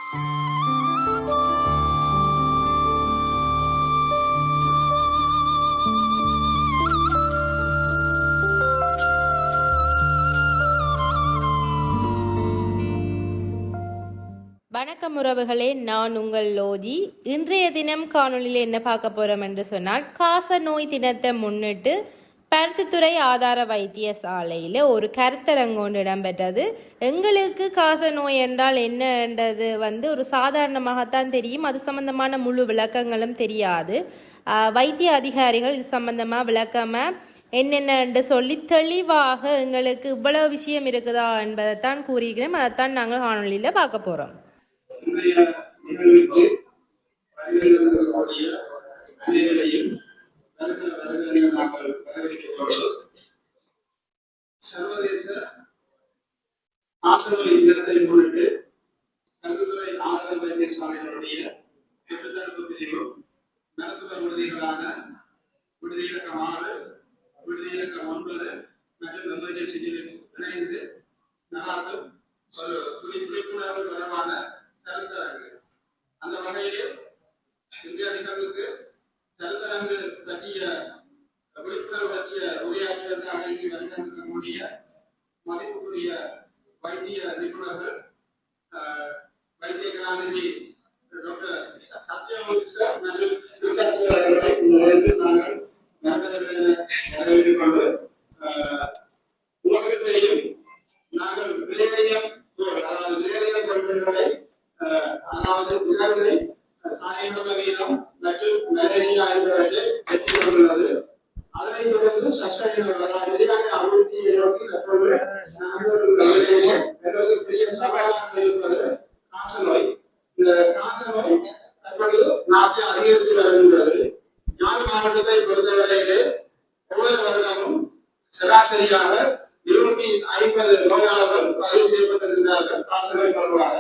வணக்கம் உறவுகளே, நான் உங்கள் லோதி. இன்றைய தினம் காணொலியில் என்ன பார்க்க போகிறோம் என்று சொன்னால், காச நோய் தினத்தை முன்னிட்டு பருத்தித்துறை ஆதார வைத்தியசாலையில் ஒரு கருத்தரங்கு ஒன்று இடம்பெற்றது. எங்களுக்கு காச நோய் என்றால் என்னன்றது ஒரு சாதாரணமாகத்தான் தெரியும். அது சம்பந்தமான முழு விளக்கங்களும் தெரியாது. வைத்திய அதிகாரிகள் இது சம்பந்தமாக விளக்கமாக என்னென்னு சொல்லி தெளிவாக எங்களுக்கு இவ்வளவு விஷயம் இருக்குதா என்பதைத்தான் கூறுகிறோம். அதைத்தான் நாங்கள் காணொலியில் பார்க்க போகிறோம். நிகழ்வுக்கு வரவேற்கக்கூடிய அனைவரையும் நாங்கள் வரவேற்கிறோம். சர்வதேச காசநோய் தினத்தை முன்னிட்டு பருத்தித்துறை ஆதார வைத்தியசாலைகளுடைய தடுப்பு பிரிவு மருத்துவ விடுதிகளான விடுதி இலக்கம் 6, விடுதி இலக்கம் 9 மற்றும் எமர்ஜென்சியில் இணைந்து நடாத்தும் ஒரு விழிப்புணர்வு தொடர்பான கருத்தரங்கு. அந்த வகையில் இந்திய நிகழ்வுக்கு கருத்தரங்கு பற்றிய விழிப்புணர்வு பற்றிய உரையாற்றுவதற்காக இங்கு வந்திருக்கக்கூடிய மதிப்புக்குரிய வைத்திய நிபுணர்கள் வைத்திய கலாநிதி டாக்டர் சத்யமூர்த்தி சார் நாங்கள் வரவேற்றுக் கொண்டு உலகத்திலேயும் நாங்கள் விளையாடியம் அதாவது விலங்குகளை தாயக வீதம் மற்றும் மலேரியா என்பவற்றை வெற்றி கொண்டுள்ளது. அதனைத் தொடர்ந்து விளையாட்டு அபிவிருத்தியை நோக்கி தற்போது பெரிய சவாலாக இருப்பது காசநோய். இந்த காசநோய் தற்பொழுது நாட்டில் அதிகரித்து வருகின்றது. யாழ் மாவட்டத்தை பொறுத்தவரையிலே ஒவ்வொரு வருடமும் சராசரியாக 250 நோயாளர்கள் பதிவு செய்யப்பட்டிருக்கிறார்கள் காசநோய் தொடர்பாக.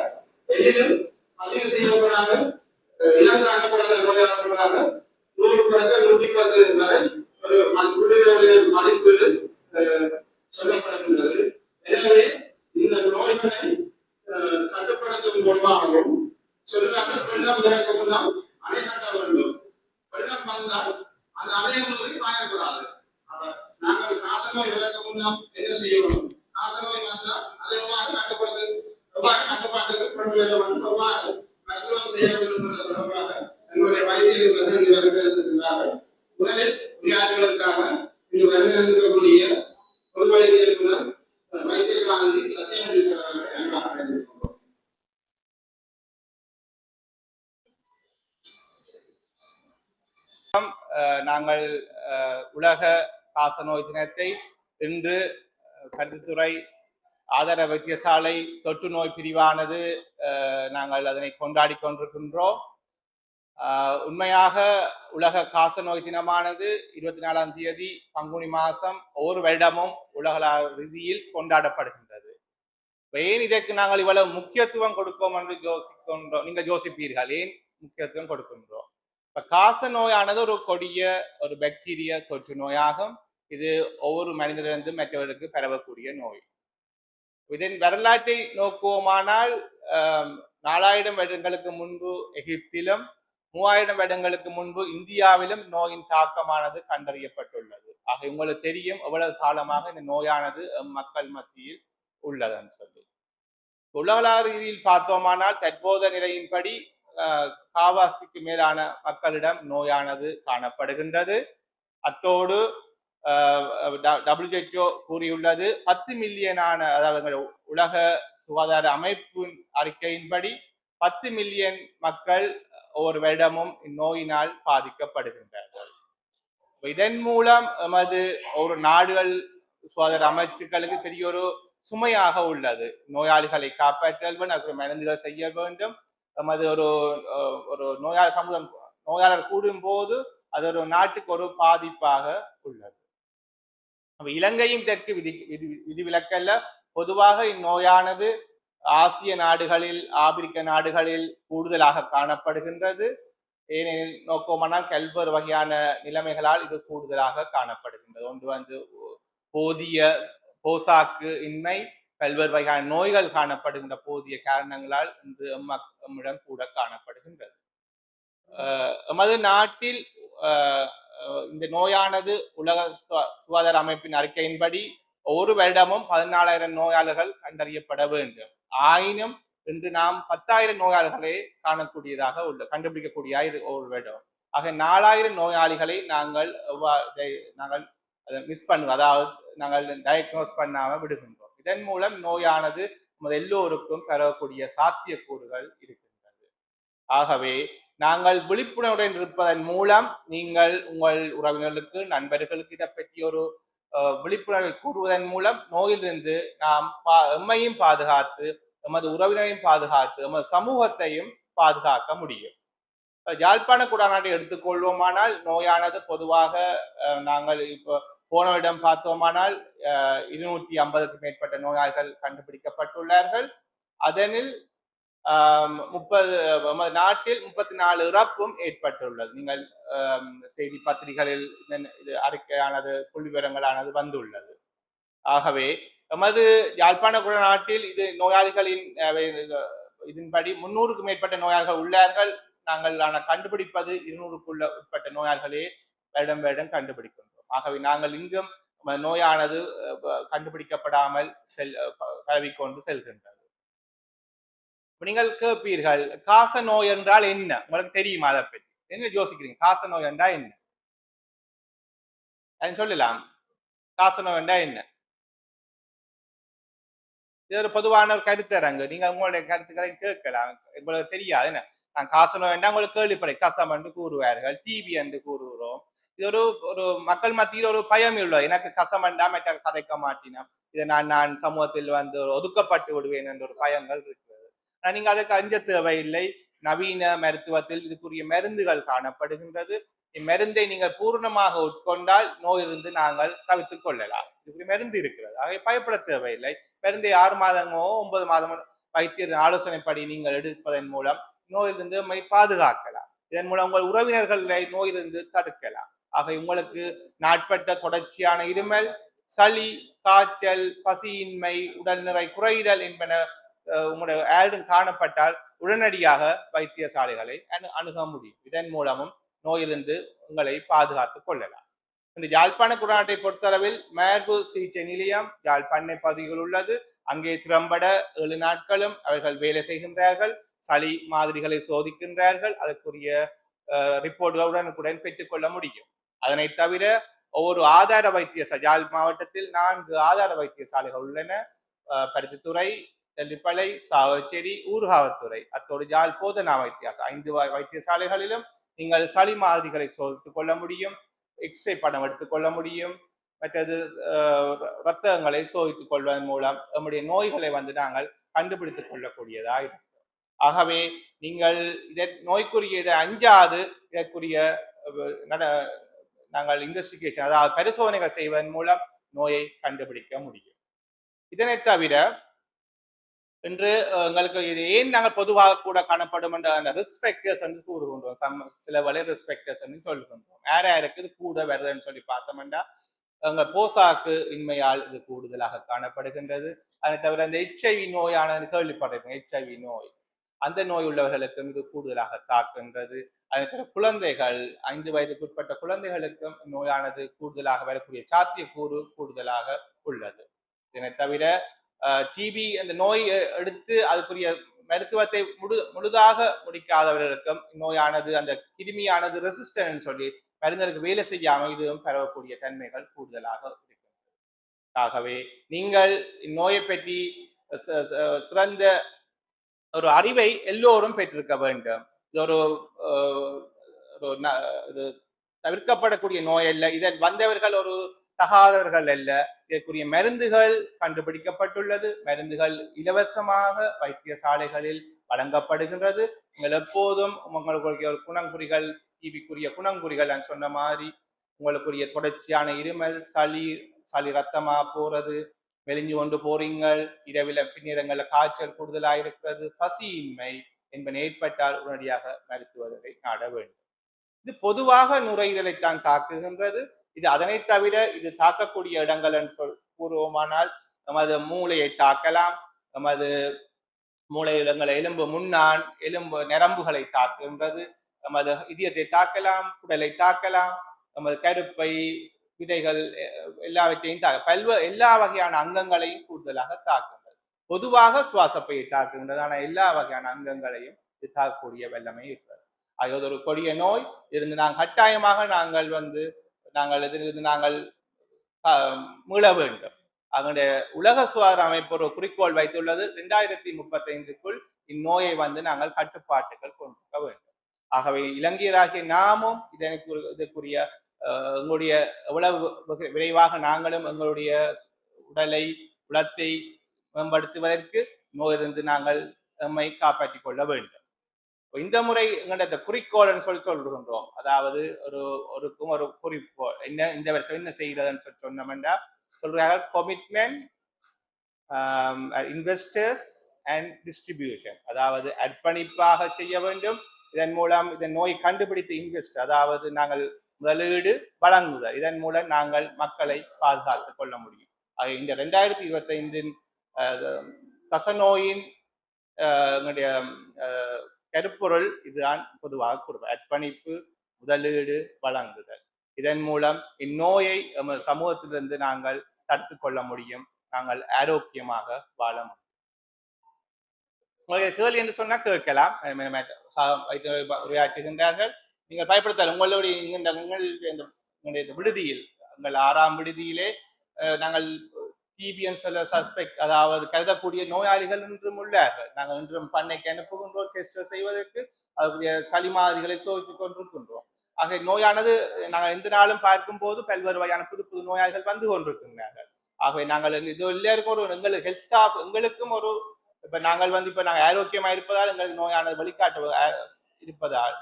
எனினும் பதிவு செய்யப்படாத இனங்காணப்படாத நோயாளர்களாக 100 முதல் 110 வரை ஒரு மதிப்பீடு சொல்லப்படுகின்றது. எனவே இந்த நோய்களை கட்டுப்படுத்தும் மூலமாகவும் சொல்லுவார்கள், வெள்ளம் இறக்க முன்னால் அணை கட்ட வேண்டும். வெள்ளம் வந்தால் அந்த அணையை பாயக்கூடாது. நாங்கள் காசநோய் விளக்க முன்னால் என்ன செய்யணும்? காசநோய் வந்தால் அதை எவ்வாறு கட்டுப்படுத்து, எவ்வாறு கட்டுப்பாட்டுக்கு கொண்டு வர வேண்டும், எவ்வாறு மருத்துவம் செய்ய வேண்டும் என்ற தொடர்பாக எங்களுடைய வைத்தியர்கள் இங்கு வருகிறார்கள். முதலில் உரையாற்றுவதற்காக இங்கு வருகின்றக்கூடிய பொது வைத்திய நிபுணர் வைத்திய கலாநிதி சத்யமூர்த்தி சார் அவர்களை அன்பாக அழைக்கின்றோம். நாங்கள் உலக காசநோய் தினத்தை இன்று பருத்தித்துறை ஆதார வைத்தியசாலை தொற்று நோய் பிரிவானது நாங்கள் அதனை கொண்டாடி கொண்டிருக்கின்றோம். உண்மையாக உலக காசநோய் தினமானது 24ஆம் தேதி பங்குனி மாதம் ஒவ்வொரு வருடமும் உலக ரீதியில் கொண்டாடப்படுகின்றது. ஏன் இதற்கு நாங்கள் இவ்வளவு முக்கியத்துவம் கொடுப்போம் என்று யோசிக்கின்றோம். நீங்கள் யோசிப்பீர்கள், ஏன் முக்கியத்துவம் கொடுக்கின்றோம்? இப்ப காச நோயானது ஒரு கொடிய ஒரு பாக்டீரியா தொற்று நோயாகும். இது ஒவ்வொரு மனிதனிலிருந்து மற்றவருக்கு பரவக்கூடிய நோய். இதன் வரலாற்றை நோக்குவோமானால் 4000 வருடங்களுக்கு முன்பு எகிப்திலும் 3000 வருடங்களுக்கு முன்பு இந்தியாவிலும் நோயின் தாக்கமானது கண்டறியப்பட்டுள்ளது. ஆக உங்களுக்கு தெரியும் எவ்வளவு காலமாக இந்த நோயானது மக்கள் மத்தியில் உள்ளதுன்னு சொல்லி. உலகளாவிய ரீதியில் பார்த்தோமானால் தற்போதைய நிலையின்படி காவாசிக்கு மேலான மக்களிடம் நோயானது காணப்படுகின்றது. அத்தோடு WHO கூறியுள்ளது 10 மில்லியனான, அதாவது உலக சுகாதார அமைப்பின் அறிக்கையின்படி 10 மில்லியன் மக்கள் ஒவ்வொரு வருடமும் இந்நோயினால் பாதிக்கப்படுகின்றார்கள். இதன் மூலம் எமது ஒரு நாடுகள் சுகாதார அமைச்சுக்களுக்கு பெரிய ஒரு சுமையாக உள்ளது. நோயாளிகளை காப்பாற்றல் வேண்டும், மருந்துகள் செய்ய வேண்டும். எமது ஒரு நோயாளர் சமூகம் நோயாளர் கூடும் போது அது ஒரு நாட்டுக்கு ஒரு பாதிப்பாக உள்ளது. இலங்கையும் தெற்கு விதிவிலக்கல்ல. பொதுவாக இந்நோயானது ஆசிய நாடுகளில், ஆப்பிரிக்க நாடுகளில் கூடுதலாக காணப்படுகின்றது. ஏனெனில் நோக்கமானால் பல்வேறு வகையான நிலைமைகளால் இது கூடுதலாக காணப்படுகின்றது. ஒன்று போதிய போசாக்கு இன்மை, பல்வேறு வகையான நோய்கள் காணப்படுகின்ற போதிய காரணங்களால் இன்று எம்மிடம் கூட காணப்படுகின்றது. எமது நாட்டில் இந்த நோயானது உலக சுகாதார அமைப்பின் அறிக்கையின்படி ஒவ்வொரு வருடமும் 14,000 நோயாளர்கள் கண்டறியப்பட வேண்டும். ஆயினும் இன்று நாம் 10,000 நோயாளர்களை காணக்கூடியதாக கண்டுபிடிக்கக்கூடிய ஒரு வருடம். ஆக 4,000 நோயாளிகளை நாங்கள் மிஸ் பண்ணுவோம், அதாவது நாங்கள் டயக்னோஸ் பண்ணாம விடுகின்றோம். இதன் மூலம் நோயானது நமது எல்லோருக்கும் பெறக்கூடிய சாத்தியக்கூறுகள் இருக்கின்றது. ஆகவே நாங்கள் விழிப்புணர்வுடன் இருப்பதன் மூலம் நீங்கள் உங்கள் உறவினர்களுக்கு நண்பர்களுக்கு இதை பற்றி ஒரு விழிப்புணர்வை கூறுவதன் மூலம் நோயிலிருந்து நாம் எம்மையும் பாதுகாத்து எமது உறவினரையும் பாதுகாத்து எமது சமூகத்தையும் பாதுகாக்க முடியும். யாழ்ப்பாண குடாநாட்டை எடுத்துக்கொள்வோமானால் நோயானது பொதுவாக நாங்கள் இப்போ போனவிடம் பார்த்தோமானால் 250க்கும் மேற்பட்ட நோயாளிகள் கண்டுபிடிக்கப்பட்டுள்ளார்கள். அதனில் 30 நாட்டில் 34 இறப்பும் ஏற்பட்டுள்ளது. நீங்கள் செய்தி பத்திரிகைகளில் இது அறிக்கையானது புள்ளிவிவரங்களானது வந்துள்ளது. ஆகவே எமது யாழ்ப்பாண குடாநாட்டில் இது நோயாளிகளின் இதன்படி 300க்கும் மேற்பட்ட நோயாளிகள் உள்ளார்கள். நாங்கள் கண்டுபிடிப்பது 200க்குள்ள உட்பட்ட நோயாளிகளே வருடம் கண்டுபிடிக்கின்றோம். ஆகவே நாங்கள் இங்கும் நோயானது கண்டுபிடிக்கப்படாமல் பரவிக்கொண்டு செல்கின்றது. நீங்கள் கேட்பீர்கள், காச நோய் என்றால் என்ன? உங்களுக்கு தெரியுமா? அதை பற்றி என்ன யோசிக்கிறீங்க? காச நோய் என்றால் என்ன சொல்லலாம்? காச நோய் என்றால் என்ன? இது ஒரு பொதுவான ஒரு கருத்தரங்கு. நீங்க உங்களுடைய கருத்துக்களை கேட்கலாம். உங்களுக்கு தெரியாது என்ன நான் காச நோய் என்றால் உங்களுக்கு கேள்விப்படை கசம் என்று கூறுவார்கள், டிபி என்று கூறுகிறோம். இது ஒரு மக்கள் மத்தியில் ஒரு பயம் உள்ளது. எனக்கு கசம் என்றா மற்ற கதைக்க மாட்டினா இதை நான் சமூகத்தில் ஒதுக்கப்பட்டு விடுவேன் என்ற ஒரு பயங்கள் இருக்கிறது. ஆனா நீங்க அதுக்கு அஞ்ச தேவையில்லை. நவீன மருத்துவத்தில் இதுக்குரிய மருந்துகள் காணப்படுகின்றது. இம்மருந்தை நீங்கள் பூர்ணமாக உட்கொண்டால் நோயிலிருந்து நாங்கள் தவிர்த்துக் கொள்ளலாம். இதுக்குரிய மருந்து இருக்கிறது. ஆகவே பயப்பட தேவையில்லை. மருந்தை 6 மாதமோ 9 மாதமோ வைத்தியர் ஆலோசனைப்படி நீங்கள் எடுப்பதன் மூலம் நோயிலிருந்து நம்மை பாதுகாக்கலாம். இதன் மூலம் உங்கள் உறவினர்களை நோயிலிருந்து தடுக்கலாம். ஆக உங்களுக்கு நாட்பட்ட தொடர்ச்சியான இருமல், சளி, காய்ச்சல், பசியின்மை, உடல் நிறை குறைதல் என்பன உங்களுடைய ஆடும் காணப்பட்டால் உடனடியாக வைத்தியசாலைகளை அணுக முடியும். இதன் மூலமும் நோயிலிருந்து உங்களை பாதுகாத்துக் கொள்ளலாம். இந்த யாழ்ப்பாண குடாநாட்டை பொறுத்தளவில் மார்பு சிகிச்சை நிலையம் யாழ்ப்பாண பகுதியில் உள்ளது. அங்கே திறம்பட 7 நாட்களும் அவர்கள் வேலை செய்கின்றார்கள். சளி மாதிரிகளை சோதிக்கின்றார்கள். அதற்குரிய ரிப்போர்ட்டுகள் உடனுக்குடன் பெற்றுக்கொள்ள முடியும். அதனை தவிர ஒவ்வொரு ஆதார வைத்தியசாலை யாழ் மாவட்டத்தில் 4 ஆதார வைத்தியசாலைகள் உள்ளன. பருத்தித்துறை, தெல்லிப்பளை, சாவச்சேரி, ஊர்காவத்துறை, அத்தோடு யாழ் போதனா வைத்தியசாலை 5 வைத்தியசாலைகளிலும் நீங்கள் சளி மாதிரிகளை சோதித்துக் கொள்ள முடியும். எக்ஸ்ரே படம் எடுத்துக்கொள்ள முடியும். மற்றது இரத்தங்களை சோதித்துக் கொள்வதன் மூலம் நம்முடைய நோய்களை நாங்கள் கண்டுபிடித்துக் கொள்ளக்கூடியதா இருக்கும். ஆகவே நீங்கள் நோய்க்குரிய இதை அஞ்சாது இதற்குரிய நாங்கள் இன்வெஸ்டிகேஷன், அதாவது பரிசோதனைகள் செய்வதன் மூலம் நோயை கண்டுபிடிக்க முடியும். இதனை தவிர இன்று எங்களுக்கு இது ஏன் நாங்கள் பொதுவாக கூட காணப்படும் என்ற அந்த ரிஸ்க் ஃபேக்டர்ஸ் என்று கூறுகின்றோம். சில வலை ரிஸ்க் ஃபேக்டர்ஸ் என்று சொல்கின்றோம். யாருக்கு இது கூட வருதுன்னு சொல்லி பார்த்தோம்னா அங்க போசாக்கு இன்மையால் இது கூடுதலாக காணப்படுகின்றது. அதை தவிர இந்த HIV நோயானது கேள்விப்பட்டிருக்கோம். HIV நோய், அந்த நோய் உள்ளவர்களுக்கும் இது கூடுதலாக தாக்குகின்றது. அதே தவிர குழந்தைகள் 5 வயதுக்கு உட்பட்ட குழந்தைகளுக்கும் நோயானது கூடுதலாக வரக்கூடிய சாத்தியக்கூறு கூடுதலாக உள்ளது. இதனை தவிர டிபி அந்த நோய் எடுத்து அதுக்குரிய மருத்துவத்தை முழுதாக முடிக்காதவர்களுக்கும் நோயானது அந்த கிருமியானது ரெசிஸ்டன்ட் சொல்லி மருந்துகளுக்கு வேலை செய்யாமல் இதுவும் பரவக்கூடிய தன்மைகள் கூடுதலாக இருக்கிறது. ஆகவே நீங்கள் இந்நோயை பற்றி சிறந்த ஒரு அறிவை எல்லோரும் பெற்றிருக்க வேண்டும். இது ஒரு தவிர்க்கப்படக்கூடிய நோய் அல்ல. இதில் வந்தவர்கள் ஒரு தகாதவர்கள் அல்ல. இதற்குரிய மருந்துகள் கண்டுபிடிக்கப்பட்டுள்ளது. மருந்துகள் இலவசமாக வைத்தியசாலைகளில் வழங்கப்படுகின்றது. நீங்கள் எப்போதும் உங்களுக்கு ஒரு குணங்குறிகள், டிபிக்குரிய குணங்குறிகள் நான் சொன்ன மாதிரி உங்களுக்குரிய தொடர்ச்சியான இருமல், சளி ரத்தமா போறது, மெலிஞ்சு கொண்டு போறீங்கள், இரவில பின்னிடங்கள்ல காய்ச்சல் கூடுதலாக இருக்கிறது, பசியின்மை என்பன ஏற்பட்டால் உடனடியாக மருத்துவரை நாட வேண்டும். இது பொதுவாக நுரையீரலைத்தான் தாக்குகின்றது. இது அதனை தவிர இது தாக்கக்கூடிய இடங்கள் என்று கூறுவோமானால் நமது மூளையை தாக்கலாம், நமது மூளையில் எலும்பு முன்னான் எலும்பு நரம்புகளை தாக்குகின்றது, நமது இதயத்தை தாக்கலாம், குடலை தாக்கலாம், நமது கருப்பை விதைகள் எல்லாவற்றையும் எல்லா வகையான அங்கங்களையும் கூடுதலாக தாக்குகின்றது. பொதுவாக சுவாசப்பையை தாக்குகின்றது, ஆனால் எல்லா வகையான அங்கங்களையும் தாக்கக்கூடிய வல்லமை இருக்கிறது. அது ஒரு கொடிய நோய் இருந்து நாங்கள் கட்டாயமாக நாங்கள் இதிலிருந்து நாங்கள் மீள வேண்டும். அதனுடைய உலக சுகாதார அமைப்பு ஒரு குறிக்கோள் வைத்துள்ளது, 2035க்குள் இந்நோயை நாங்கள் கட்டுப்பாட்டுகள் கொண்டு வேண்டும். ஆகவே இலங்கையராகிய நாமும் இதற்குரிய எங்களுடைய எவ்வளவு விரைவாக நாங்களும் எங்களுடைய உடத்தை மேம்படுத்துவதற்கு நோயிலிருந்து நாங்கள் நம்மை காப்பாற்றிக் கொள்ள வேண்டும். இந்த முறை எங்கள்ட குறிக்கோள்னு சொல்கின்றோம். அதாவது ஒரு குறிக்கோள் என்ன, இந்த வருஷம் என்ன செய்கிறதுன்னு சொன்னோம்னா சொல்றாங்க, கமிட்மெண்ட், இன்வெஸ்டர்ஸ் அண்ட் டிஸ்ட்ரிபியூஷன். அதாவது அர்ப்பணிப்பாக செய்ய வேண்டும். இதன் மூலம் இந்த நோய் கண்டுபிடித்து இன்வெஸ்ட், அதாவது நாங்கள் முதலீடு வழங்குதல், இதன் மூலம் நாங்கள் மக்களை பாதுகாத்துக் கொள்ள முடியும். இந்த 2025 கசநோயின் கருப்பொருள் இதுதான் பொதுவாக கூறுவோம். அர்ப்பணிப்பு, முதலீடு, வழங்குதல். இதன் மூலம் இந்நோயை சமூகத்திலிருந்து நாங்கள் தடுத்துக் கொள்ள முடியும், நாங்கள் ஆரோக்கியமாக வாழ முடியும். உங்களுக்கு கேள்வி என்று சொன்னா கேட்கலாம், உரையாற்றுகின்றார்கள். நீங்கள் பயப்படுத்தல் உங்களுடைய விடுதியில், உங்கள் 6ஆம் விடுதியிலே நாங்கள் டிபிஎன் சொல்ல சஸ்பெக்ட், அதாவது கருதக்கூடிய நோயாளிகள் இன்றும் உள்ளார்கள். நாங்கள் இன்றும் பண்ணைக்கு அனுப்புகின்றோம் டெஸ்ட் செய்வதற்கு, அதுக்குரிய சளி மாதிரிகளை சோதித்துக் கொண்டிருக்கின்றோம். ஆக நோயானது நாங்கள் எந்த நாளும் பார்க்கும் போது பல்வேறு வகையான புது புது நோயாளிகள் வந்து கொண்டிருக்கின்றார்கள். ஆகவே நாங்கள் இது எல்லாருக்கும் எங்களுக்கு ஹெல்த் ஸ்டாஃப், எங்களுக்கும் இப்ப நாங்கள் இப்ப நாங்கள் ஆரோக்கியமா இருப்பதால் எங்களுக்கு நோயானது வழிகாட்டு இருப்பதால்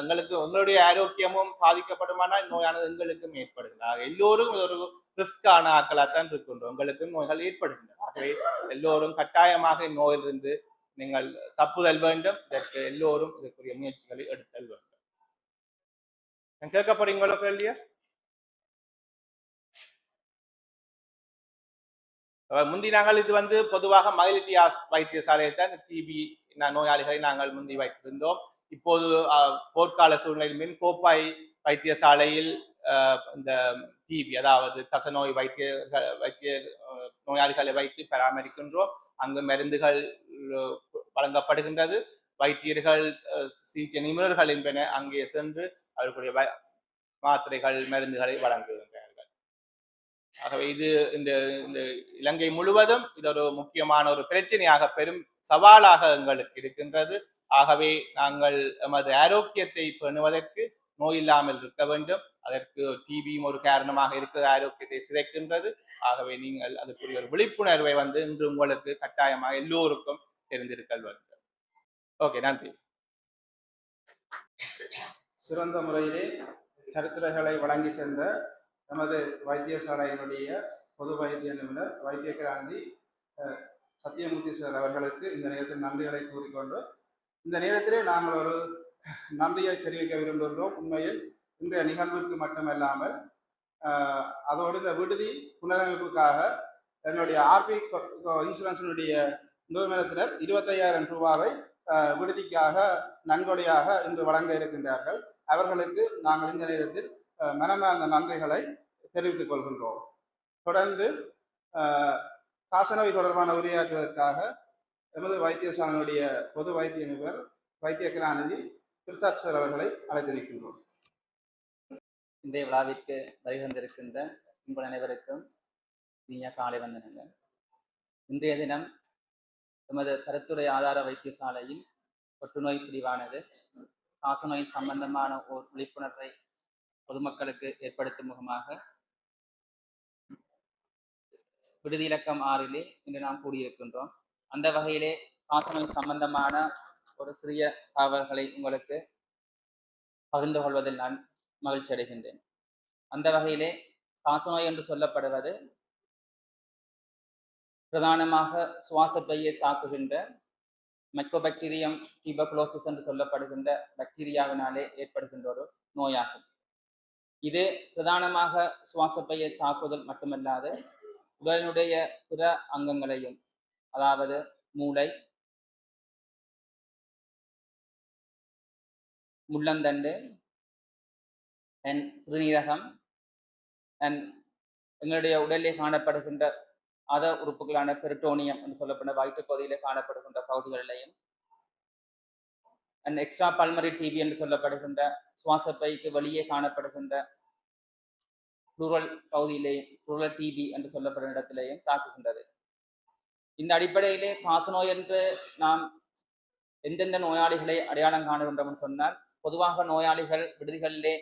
எங்களுக்கு எங்களுடைய ஆரோக்கியமும் பாதிக்கப்படுமானால் நோயானது எங்களுக்கும் ஏற்படுகிறது. எல்லோரும் ஒரு ரிஸ்கான ஆக்களாத்தான் இருக்கின்றோம், எங்களுக்கும் நோய்கள் ஏற்படுகின்றன. ஆகவே எல்லோரும் கட்டாயமாக நோயிலிருந்து நீங்கள் தப்புதல் வேண்டும். இதற்கு எல்லோரும் இதற்குரிய முயற்சிகளை எடுத்தல் வேண்டும். கேட்க போறீங்களோ கேள்வியா? முந்தி நாங்கள் இது பொதுவாக மகிழ்ச்சி வைத்தியசாலையில் தான் டிபி நோயாளிகளை நாங்கள் முந்தி வைத்திருந்தோம். இப்போது போர்க்கால சூழ்நிலையில் கோப்பாய் வைத்தியசாலையில் இந்த டிபி, அதாவது கசநோய் வைத்திய நோயாளிகளை வைத்து பராமரிக்கின்றோம். அங்கு மருந்துகள் வழங்கப்படுகின்றது. வைத்தியர்கள், சிகிச்சை நிபுணர்கள் என்பன அங்கே சென்று அவர்களுடைய மாத்திரைகள், மருந்துகளை வழங்குகின்றனர். ஆகவே இது இந்த இலங்கை முழுவதும் இது ஒரு முக்கியமான ஒரு பிரச்சனையாக, பெரும் சவாலாக எங்களுக்கு இருக்கின்றது. ஆகவே நாங்கள் எமது ஆரோக்கியத்தை பேணுவதற்கு நோய் இல்லாமல் இருக்க வேண்டும். அதற்கு டிபியும் ஒரு காரணமாக இருக்கிறது, ஆரோக்கியத்தை சிதைக்கின்றது. ஆகவே நீங்கள் அதற்குரிய ஒரு விழிப்புணர்வை இன்று உங்களுக்கு கட்டாயமாக எல்லோருக்கும் தெரிந்திருக்க வேண்டும். ஓகே, நன்றி. சிறந்த முறையிலே கருத்துரைகளை வழங்கி சென்ற நமது வைத்தியசாலையினுடைய பொது வைத்திய நிபுணர் வைத்திய கிராந்தி சத்தியமூர்த்தி சார் அவர்களுக்கு இந்த நேரத்தில் நன்றிகளை கூறிக்கொண்டு, இந்த நேரத்திலே நாங்கள் ஒரு நன்றியை தெரிவிக்க விரும்புகின்றோம். உண்மையில் இன்றைய நிகழ்வுக்கு மட்டுமல்லாமல் அதோடு இந்த விடுதி புனரமைப்புக்காக என்னுடைய ஆர்பி இன்சூரன்ஸினுடைய நிறுவனத்தினர் 25,000 ரூபாவை விடுதிக்காக நன்கொடையாக இன்று வழங்க இருக்கின்றார்கள். அவர்களுக்கு நாங்கள் இந்த நேரத்தில் மனமார்ந்த நன்றிகளை தெரிவித்துக் கொள்கின்றோம். தொடர்ந்து காசநோய் தொடர்பான உரையாற்றுவதற்காக எமது வைத்தியசாலையினுடைய பொது வைத்திய நிபுணர் வைத்திய கிராந்தி பிரசாத் சார் அவர்களை அழைத்திருக்கின்றோம். இன்றைய விழாவிற்கு வருகின்றிருக்கின்ற உங்கள் அனைவருக்கும் இனிய காலை வந்தனங்கள். இன்றைய தினம் எமது கருத்துரை ஆதார வைத்தியசாலையில் தொற்றுநோய் பிரிவானது காசநோய் சம்பந்தமான ஓர் விழிப்புணர்வை பொதுமக்களுக்கு ஏற்படுத்தும் முகமாக விடுதி இலக்கம் 6 இன்று நாம் கூடியிருக்கின்றோம். அந்த வகையிலே காசநோய் சம்பந்தமான ஒரு சிறிய தகவல்களை உங்களுக்கு பகிர்ந்து கொள்வதில் நான் மகிழ்ச்சி அடைகின்றேன். அந்த வகையிலே காசநோய் என்று சொல்லப்படுவது பிரதானமாக சுவாசப்பையை தாக்குகின்ற மைக்கோபாக்டீரியம் டியூபர்குலோசிஸ் என்று சொல்லப்படுகின்ற பாக்டீரியாவினாலே ஏற்படுகின்ற ஒரு நோயாகும். இது பிரதானமாக சுவாசப்பையை தாக்குதல் மட்டுமல்லாது உடலினுடைய பிற அங்கங்களையும், அதாவது மூளை, முள்ளந்தண்டு அண்ட் சிறுநீரகம் அண்ட் எங்களுடைய உடலிலே காணப்படுகின்ற உறுப்புகளான பெரிட்டோனியம் என்று சொல்லப்பட்ட வயிற்று பகுதியிலே காணப்படுகின்ற பகுதிகளிலையும் அண்ட் எக்ஸ்ட்ரா பல்மரி டிபி என்று சொல்லப்படுகின்ற சுவாசப்பைக்கு வெளியே காணப்படுகின்ற புளூரல் பகுதியிலேயும் புளூரல் டிபி என்று சொல்லப்படும் இடத்திலேயும் தாக்குகின்றது. இந்த அடிப்படையிலே காசநோய் என்று நாம் எந்தெந்த நோயாளிகளை அடையாளம் காணுகின்றோம் சொன்னால், பொதுவாக நோயாளிகள் விடுதிகளிலே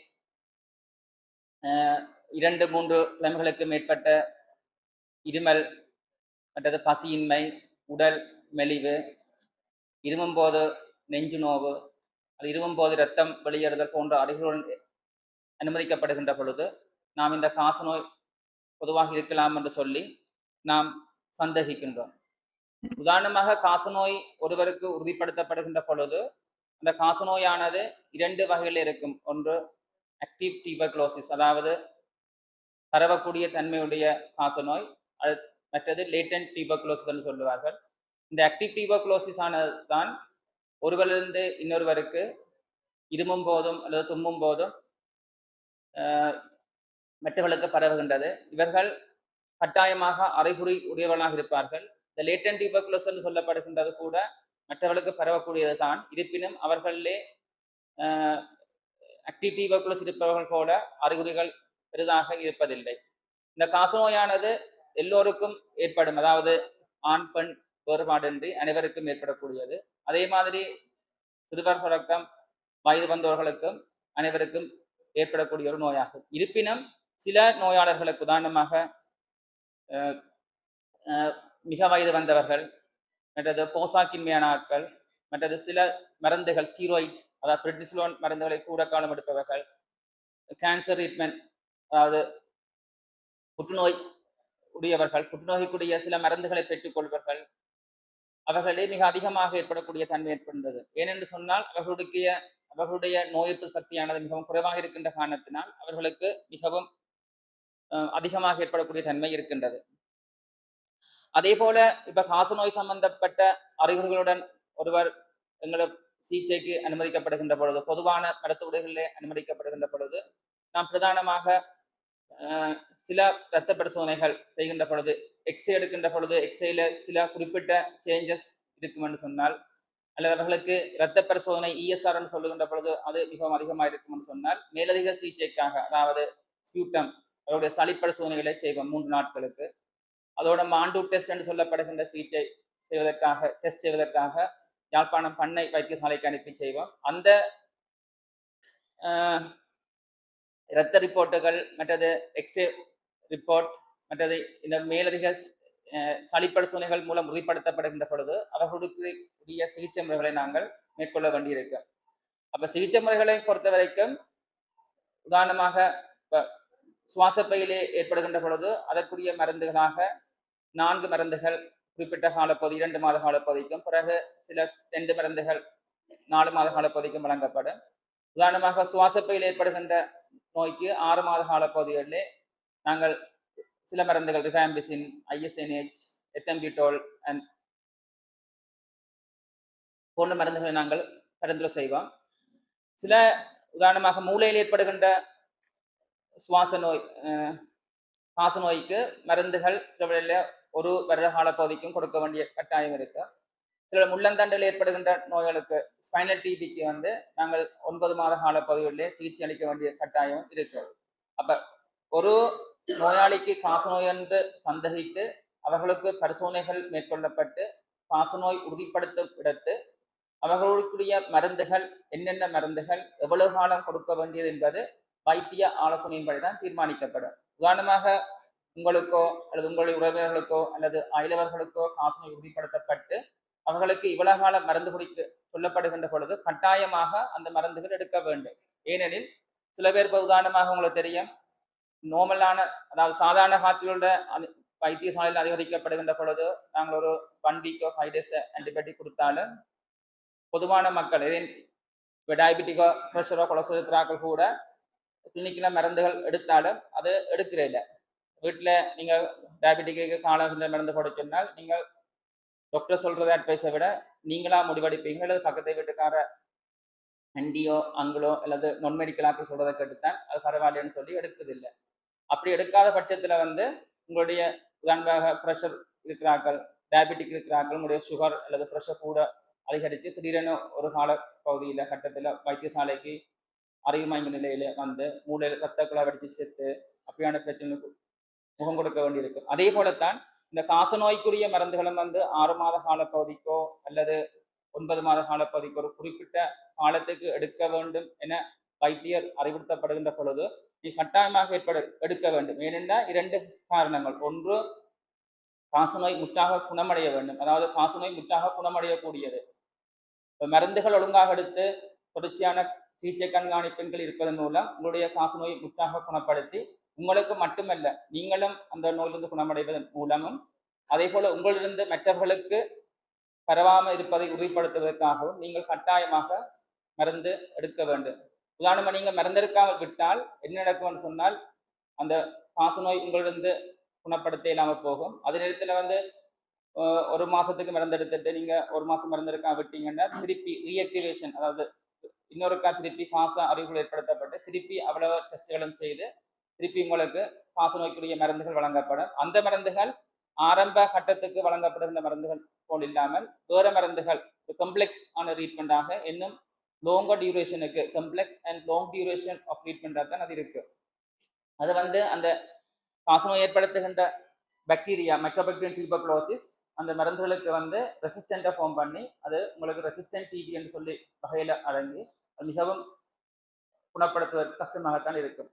2-3 கிழமைகளுக்கு மேற்பட்ட இருமல், மற்றது பசியின்மை, உடல் மெலிவு, இருமும் போது நெஞ்சு நோவு, அது இருமும் போது இரத்தம் வெளியேறுதல் போன்ற அறிகுறிகளுடன் அனுமதிக்கப்படுகின்ற பொழுது நாம் இந்த காசநோய் பொதுவாக இருக்கலாம் என்று சொல்லி நாம் சந்தேகிக்கின்றோம். உதாரணமாக காசநோய் ஒருவருக்கு உறுதிப்படுத்தப்படுகின்ற பொழுது அந்த காசநோயானது 2 வகையில் இருக்கும். ஒன்று ஆக்டிவ் டியூபர்குலோசிஸ், அதாவது பரவக்கூடிய தன்மையுடைய காசநோய். மற்றது லேட்டன்ட் டியூபர்குலோசிஸ் என்று சொல்லுவார்கள். இந்த ஆக்டிவ் டியூபர்குலோசிஸ் ஆனது தான் ஒருவரிலிருந்து இன்னொருவருக்கு இருமும் போதும் அல்லது தும்மும் போதும் மற்றவர்களுக்கு பரவுகின்றது. இவர்கள் கட்டாயமாக அறிகுறி உடையவர்களாக இருப்பார்கள். இந்த லேட்டன்ட் டியூபர்குலோசிஸ் என்று சொல்லப்படுகின்றது கூட மற்றவர்களுக்கு பரவக்கூடியது தான். இருப்பினும் அவர்களிலே ஆக்டிவ் டியூபர்குலோசிஸ் இருப்பவர்கள் கூட அறிகுறிகள் பெரிதாக இருப்பதில்லை. இந்த காசநோயானது எல்லோருக்கும் ஏற்படும், அதாவது ஆண் பெண் வேறுபாடின்றி அனைவருக்கும் ஏற்படக்கூடியது. அதே மாதிரி சிறுவர் தொடக்கம் வயது வந்தவர்களுக்கும் அனைவருக்கும் ஏற்படக்கூடிய ஒரு நோயாகும். இருப்பினும் சில நோயாளர்களுக்கு, உதாரணமாக மிக வயது வந்தவர்கள், மற்றது போசாக்கின்மையான ஆட்கள், மற்றது சில மருந்துகள் ஸ்டீராய்ட், அதாவது பிரெட்னிசோலோன் மருந்துகளை கூட காலம் எடுப்பவர்கள், கேன்சர் ட்ரீட்மெண்ட், அதாவது புற்றுநோய் உடையவர்கள், புற்றுநோய்க்குரிய சில மருந்துகளை பெற்றுக்கொள்வர்கள், அவர்களே மிக அதிகமாக ஏற்படக்கூடிய தன்மை ஏற்படுகிறது. ஏனென்று சொன்னால் அவர்களுடைய நோய் எதிர்ப்பு சக்தியானது மிகவும் குறைவாக இருக்கின்ற காரணத்தினால் அவர்களுக்கு மிகவும் அதிகமாக ஏற்படக்கூடிய தன்மை இருக்கின்றது. அதே போல இப்ப காசநோய் சம்பந்தப்பட்ட அறிகுறிகளுடன் ஒருவர் எங்களை சிகிச்சைக்கு அனுமதிக்கப்படுகின்ற பொழுது, பொதுவான மருத்துவ உடைகளிலே அனுமதிக்கப்படுகின்ற பொழுது நாம் பிரதானமாக சில இரத்த பரிசோதனைகள் செய்கின்ற பொழுது, எக்ஸ்ரே எடுக்கின்ற பொழுது எக்ஸ்ரேல சில குறிப்பிட்ட சேஞ்சஸ் இருக்கும் என்று சொன்னால், அல்லது அவர்களுக்கு இரத்த பரிசோதனை ESR சொல்லுகின்ற பொழுது அது மிகவும் அதிகமாக இருக்கும் என்று சொன்னால், மேலதிக சிகிச்சைக்காக, அதாவது ஸ்பியூட்டம், அவருடைய சளி பரிசோதனைகளை செய்வோம் 3 நாட்களுக்கு. அதோட மாண்டு டெஸ்ட் என்று சொல்லப்படுகின்ற சிகிச்சை டெஸ்ட் செய்வதற்காக யாழ்ப்பாணம் பண்ணை வைத்தியசாலைக்கு அனுப்பி செய்வோம். அந்த இரத்த ரிப்போர்ட்டுகள், மற்றது எக்ஸ்ரே ரிப்போர்ட், மற்றது இந்த மேலதிக சளி பரிசோதனைகள் மூலம் உறுதிப்படுத்தப்படுகின்ற பொழுது அவர்களுக்கு உரிய சிகிச்சை முறைகளை நாங்கள் மேற்கொள்ள வேண்டியிருக்கு. அப்ப சிகிச்சை முறைகளை பொறுத்த வரைக்கும், உதாரணமாக சுவாசப்பையிலே ஏற்படுகின்ற பொழுது அதற்குரிய மருந்துகளாக 4 மருந்துகள் குறிப்பிட்ட காலப்பகுதி 2 மாத காலப்பகுதிக்கும், பிறகு சில 2 மருந்துகள் 4 மாத காலப்பகுதிக்கும் வழங்கப்படும். உதாரணமாக சுவாசப்பையில் ஏற்படுகின்ற நோய்க்கு 6 மாத காலப்பகுதிகளிலே நாங்கள் சில மருந்துகள் ரிஃபாம்பிசின், ISNH, எத்தம்பிட்டோல் அண்ட் போன்ற மருந்துகளை நாங்கள் பரிந்துரை செய்வோம். சில உதாரணமாக மூளையில் ஏற்படுகின்ற சுவாச நோய், காசநோய்க்கு மருந்துகள் சில வேளையில 1 வருட காலப்பகுதிக்கும் கொடுக்க வேண்டிய கட்டாயம் இருக்கு. சில முள்ளந்தண்டில் ஏற்படுகின்ற நோய்களுக்கு, ஸ்பைனல் டிபிக்கு நாங்கள் 9 மாத காலப்பகுதிகளிலே சிகிச்சை அளிக்க வேண்டிய கட்டாயம் இருக்கு. அப்ப ஒரு நோயாளிக்கு காசநோய் என்று சந்தேகித்து அவர்களுக்கு பரிசோதனைகள் மேற்கொள்ளப்பட்டு காசநோய் உறுதிப்படுத்தும் இடத்து அவர்களுக்குரிய மருந்துகள், என்னென்ன மருந்துகள் எவ்வளவு காலம் கொடுக்க வேண்டியது என்பது வைத்திய ஆலோசனையின்படிதான் தீர்மானிக்கப்படும். உதாரணமாக உங்களுக்கோ அல்லது உங்களுடைய உறவினர்களுக்கோ அல்லது அயலவர்களுக்கோ காசநோய் உறுதிப்படுத்தப்பட்டு அவர்களுக்கு இவ்வளவு காலம் மருந்து குடிக்க சொல்லப்படுகின்ற பொழுது கட்டாயமாக அந்த மருந்துகள் எடுக்க வேண்டும். ஏனெனில் சில பேர் உதாரணமாக உங்களுக்கு தெரியும், நோமலான, அதாவது சாதாரண காய்ச்சலோட வைத்தியசாலையில் அதிகரிக்கப்படுகின்ற பொழுது நாங்கள் ஒரு 1 week 5 days ஆன்டிபயோட்டிக் கொடுத்தாலும் பொதுவான மக்கள், இப்போ டயபெட்டிக்கோ ப்ரெஷரோ கொலஸ்ட்ரால் கூட கிளினிக்கில் மருந்துகள் எடுத்தாலும் அது எடுக்கிறதில்லை. வீட்டில் நீங்கள் டயபெட்டிக்கு காலத்தில் மருந்து போட சொன்னால் நீங்கள் டாக்டர் சொல்கிறத அட்வைஸை விட நீங்களா முடிவெடுப்பீங்க அல்லது பக்கத்து வீட்டுக்கார ஆண்டியோ அங்கிளோ அல்லது நான் மெடிக்கலாக சொல்கிறத கேட்டுத்தான் அது பரவாயில்லைன்னு சொல்லி எடுக்குதில்லை. அப்படி எடுக்காத பட்சத்தில் வந்து உங்களுடைய உதாரணமாக ப்ரெஷர் இருக்கிறார்கள், டயபெட்டிக் இருக்கிறார்கள், உங்களுடைய சுகர் அல்லது ப்ரெஷர் கூட அதிகரித்து திடீரென ஒரு கால பகுதியில் கட்டத்தில் வைத்தியசாலைக்கு அறிவுமயங்க நிலையில வந்து மூளையில் ரத்த குழாய் வெடித்து செத்து அப்படியான பிரச்சனைக்கு முகம் கொடுக்க வேண்டியிருக்கு. அதே போலத்தான் இந்த காசநோய்க்குரிய மருந்துகளும் வந்து 6 மாத காலப்பகுதிக்கோ அல்லது 9 மாத காலப்பகுதிக்கோ ஒரு குறிப்பிட்ட காலத்துக்கு எடுக்க வேண்டும் என வைத்தியர் அறிவுறுத்தப்படுகின்ற பொழுது நீ கட்டாயமாக எடுக்க வேண்டும். ஏனென்றால் 2 காரணங்கள். ஒன்று, காசநோய் முற்றாக குணமடைய வேண்டும், அதாவது காசநோய் முற்றாக குணமடையக்கூடியது. மருந்துகள் ஒழுங்காக எடுத்து தொடர்ச்சியான சிகிச்சை கண்காணிப்பின்கள் இருப்பதன் மூலம் உங்களுடைய காசநோயை முற்றாக குணப்படுத்தி உங்களுக்கு மட்டுமல்ல நீங்களும் அந்த நோயிலிருந்து குணமடைவதன் மூலமும் அதே போல உங்களிலிருந்து மற்றவர்களுக்கு பரவாமல் இருப்பதை உறுதிப்படுத்துவதற்காகவும் நீங்கள் கட்டாயமாக மருந்து எடுக்க வேண்டும். உதாரணமாக நீங்கள் மருந்தெடுக்காமல் விட்டால் என்ன நடக்கும்னு சொன்னால் அந்த காசநோய் உங்களிலிருந்து குணப்படுத்த இல்லாமல் போகும். அதே நேரத்தில் வந்து ஒரு மாசத்துக்கு மருந்து எடுத்துட்டு நீங்க ஒரு மாசம் மருந்து எடுக்காம விட்டீங்கன்னா திருப்பி ரீஆக்டிவேஷன், அதாவது இன்னொருக்கா திருப்பி காச அறிவுகள் ஏற்படுத்தப்பட்டு திருப்பி அவ்வளவு டெஸ்ட்களும் செய்து திருப்பி உங்களுக்கு காசநோய்க்குரிய மருந்துகள் வழங்கப்படும். அந்த மருந்துகள் ஆரம்ப கட்டத்துக்கு வழங்கப்படுகின்ற மருந்துகள் போல் இல்லாமல் வேற மருந்துகள் கம்ப்ளெக்ஸ் ஆன ட்ரீட்மெண்டாக இன்னும் லோங்கர் டியூரேஷனுக்கு complex and long duration of ட்ரீட்மெண்டாக தான் அது இருக்கு. அது வந்து அந்த காசநோய் ஏற்படுத்துகின்ற பாக்டீரியா மைக்ரோபாக்டீரியம் டியூபர்குலோசிஸ் அந்த மருந்துகளுக்கு வந்து ரெசிஸ்டண்ட்டாக ஃபார்ம் பண்ணி அது உங்களுக்கு ரெசிஸ்டன்ட் டிபி என்று சொல்லி வகையில் அடங்கி அது மிகவும் குணப்படுத்துவதற்கு கஷ்டமாகத்தான் இருக்கும்.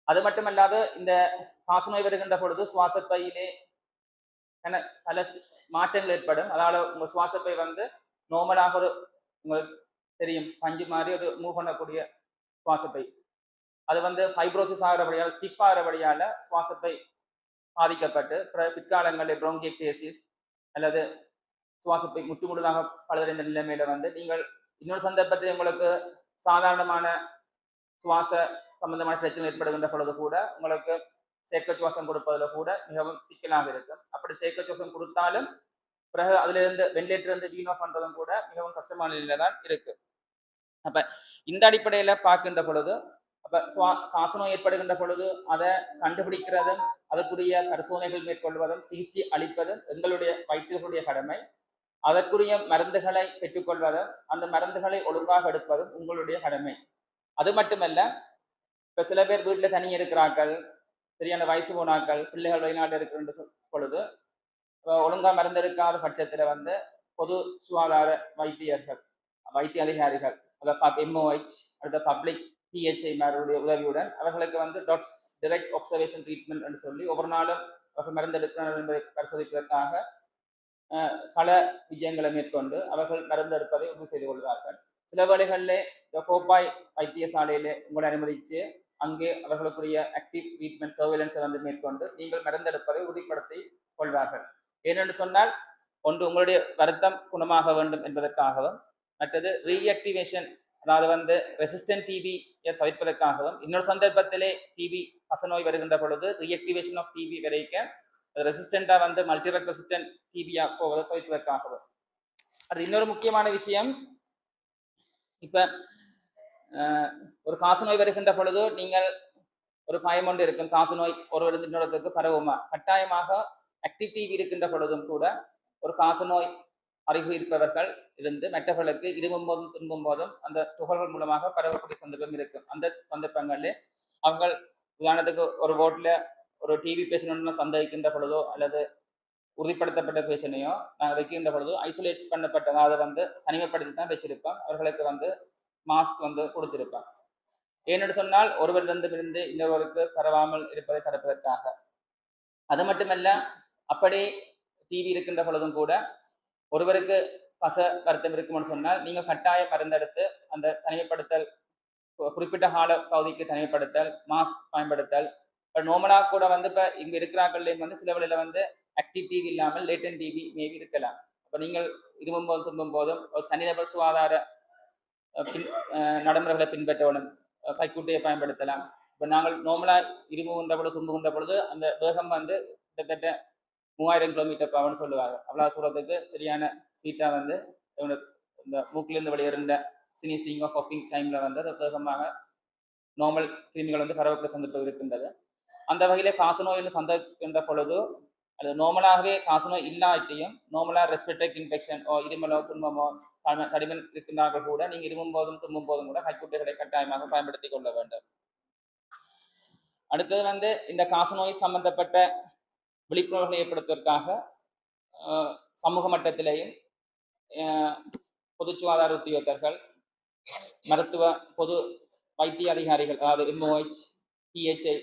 அது மட்டுமல்லாது இந்த காசநோய் வருகின்ற பொழுது சுவாசப்பையிலே பல மாற்றங்கள் ஏற்படும். அதாவது உங்கள் சுவாசப்பை வந்து நார்மலாக ஒரு உங்களுக்கு தெரியும் பஞ்சு மாதிரி ஒரு மூவ் பண்ணக்கூடிய சுவாசப்பை அது வந்து ஃபைப்ரோசிஸ் ஆகிறபடியால் ஸ்டிஃப் ஆகிறபடியால் சுவாசப்பை பாதிக்கப்பட்டு பிற்காலங்களில் ப்ரோங்கியக்டேசிஸ் அல்லது சுவாசப்பை முற்றுமுழுதாக பலரடைந்த நிலைமையில வந்து நீங்கள் இன்னொரு சந்தர்ப்பத்தில் உங்களுக்கு சாதாரணமான சுவாச சம்பந்தமான பிரச்சனை ஏற்படுகின்ற பொழுது கூட உங்களுக்கு செயற்கை சுவாசம் கொடுப்பதில் கூட மிகவும் சிக்கலாக இருக்கும். அப்படி செயற்கை சுவாசம் கொடுத்தாலும் பிறகு அதுல இருந்து வெண்டிலேட்டர் இருந்து வீண் ஆஃப் பண்றதும் கூட மிகவும் கஷ்டமான நிலையில தான் இருக்கு. அப்ப இந்த அடிப்படையில பார்க்கின்ற பொழுது அப்ப காசநோய் ஏற்படுகின்ற பொழுது அதை கண்டுபிடிக்கிறதும் அதற்குரிய பரிசோதனைகள் மேற்கொள்வதும் சிகிச்சை அளிப்பதும் எங்களுடைய வைத்தியர்களுடைய கடமை. அதற்குரிய மருந்துகளை பெற்றுக்கொள்வதும் அந்த மருந்துகளை ஒழுங்காக எடுப்பதும் உங்களுடைய கடமை. அது மட்டுமல்ல, இப்ப சில பேர் வீட்டில் தனி இருக்கிறார்கள், சரியான வயசு போனாக்கள், பிள்ளைகள் வெளிநாட்டில் இருக்கிற பொழுது ஒழுங்கா மருந்தெடுக்காத பட்சத்துல வந்து பொது சுகாதார வைத்தியர்கள் வைத்திய அதிகாரிகள் அதாவது MOH அடுத்த பப்ளிக் PHI மாருடைய உதவியுடன் அவர்களுக்கு வந்து டாட்ஸ் டைரக்ட் ஒப்சர்வேஷன் ட்ரீட்மெண்ட் என்று சொல்லி ஒவ்வொரு நாளும் அவர்கள் மருந்தெடுக்கிறார்கள் என்பதை பரிசோதிப்பதற்காக கள விஜயங்களை மேற்கொண்டு அவர்கள் மருந்தெடுப்பதை உறுதி செய்து கொள்வார்கள். சில வேளைகளிலே இந்த கோப்பாய் வைத்தியசாலையிலே உங்களை அனுமதித்து அங்கே அவர்களுக்குரிய ஆக்டிவ் ட்ரீட்மெண்ட் சர்வேலன்ஸை வந்து மேற்கொண்டு நீங்கள் மருந்தெடுப்பதை உறுதிப்படுத்தி கொள்வார்கள். ஏனென்று சொன்னால் ஒன்று உங்களுடைய வருத்தம் குணமாக வேண்டும் என்பதற்காகவும், மற்றது ரீஆக்டிவேஷன் அதாவது வந்து ரெசிஸ்டன்ட் டிபியை தவிர்ப்பதற்காகவும், இன்னொரு சந்தர்ப்பத்திலே டிபி காசநோய் வருகின்ற பொழுது ரீஆக்டிவேஷன் ஆஃப் டிபி வரைக்கும் ரெசிஸ்டண்டா வந்து மல்டிரக் ரெசிஸ்டன்ட் டிபியா போவதை தவிர்ப்பதற்காகவும். அது இன்னொரு முக்கியமான விஷயம். இப்ப ஒரு காசநோய் வருகின்ற பொழுது நீங்கள் ஒரு பயம் ஒன்று இருக்கும், காசநோய் ஒருவருக்கு இன்னொருத்தருக்கு பரவுமா. கட்டாயமாக ஆக்டிவ் டிபி இருக்கின்ற பொழுதும் கூட ஒரு காசநோய் அறிவு இருப்பவர்கள் இருந்து மற்றவர்களுக்கு இருமும் போதும் துன்பும் போதும் அந்த துகள்கள் மூலமாக பரவக்கூடிய சந்தர்ப்பம் இருக்கும். அந்த சந்தர்ப்பங்களில் அவங்க உதாரணத்துக்கு ஒரு வோட்ல ஒரு டிவி பேஷண்ட் சந்தேகிக்கின்ற பொழுதோ அல்லது உறுதிப்படுத்தப்பட்ட பேஷண்டையோ நாங்கள் வைக்கின்ற பொழுதோ ஐசோலேட் பண்ணப்பட்டதோ அதை வந்து தனிமைப்படுத்தி தான் வச்சிருப்போம். அவர்களுக்கு வந்து மாஸ்க் வந்து கொடுத்திருப்போம். ஏனென்று சொன்னால் ஒருவரிடமிருந்து இன்னொருவருக்கு பரவாமல் இருப்பதை தடுப்பதற்காக. அது மட்டுமல்ல, அப்படி டிவி இருக்கின்ற பொழுதும் கூட ஒருவருக்கு கச வருத்தம் இருக்கும்னு சொன்னால் நீங்கள் கட்டாய மருந்தெடுத்து அந்த தனிமைப்படுத்தல் குறிப்பிட்ட கால பகுதிக்கு தனிமைப்படுத்தல், மாஸ்க் பயன்படுத்தல். இப்போ நோமலாக கூட வந்து இப்போ இங்கே இருக்கிறார்கள்லேயும் வந்து சில வழியில் வந்து ஆக்டிவ் டிவி இல்லாமல் லேட்டன் டிவி மேபி இருக்கலாம். அப்போ நீங்கள் இருமும் போதும் துன்பும் போதும் ஒரு தனிநபர் சுகாதார நடைமுறைகளை பின்பற்றணும். கைக்குட்டையை பயன்படுத்தலாம், இப்போ நாங்கள் நார்மலாக இருமுகின்ற பொழுது தும்புகின்ற பொழுது அந்த வேகம் வந்து கிட்டத்தட்ட 3000 km/h சொல்லுவாங்க. அவ்வளோ தூரத்துக்கு சரியான சீட்டாக வந்து இந்த மூக்கிலிருந்து வெளியேறுந்த சினிசிங் கஃபிங் டைமில் வந்து அது வேகமாக நார்மல் கிருமிகள் வந்து பரவக்கூடிய சந்தர்ப்பம் இருக்கின்றது. அந்த வகையிலே காசநோய் என்று சந்தேகிக்கின்ற பொழுது அது நார்மலாகவே காசநோய் இல்லாட்டியும் நார்மலாக ரெஸ்பிரேட்டரி இன்ஃபெக்ஷன் இருமலோ துன்பமோ தடிமன் இருக்கின்றார்கள் கூட நீங்கள் இருமும் போதும் தும்பும் போதும் கூட கைக்குட்டைகளை கட்டாயமாக பயன்படுத்தி கொள்ள வேண்டும். அடுத்தது வந்து இந்த காசநோய் சம்பந்தப்பட்ட விழிப்புணர்வுகளை ஏற்படுத்துவதற்காக சமூக மட்டத்திலேயும் பொது சுகாதார உத்தியோகத்தர்கள், மருத்துவ பொது வைத்திய அதிகாரிகள், அதாவது MOH, PHI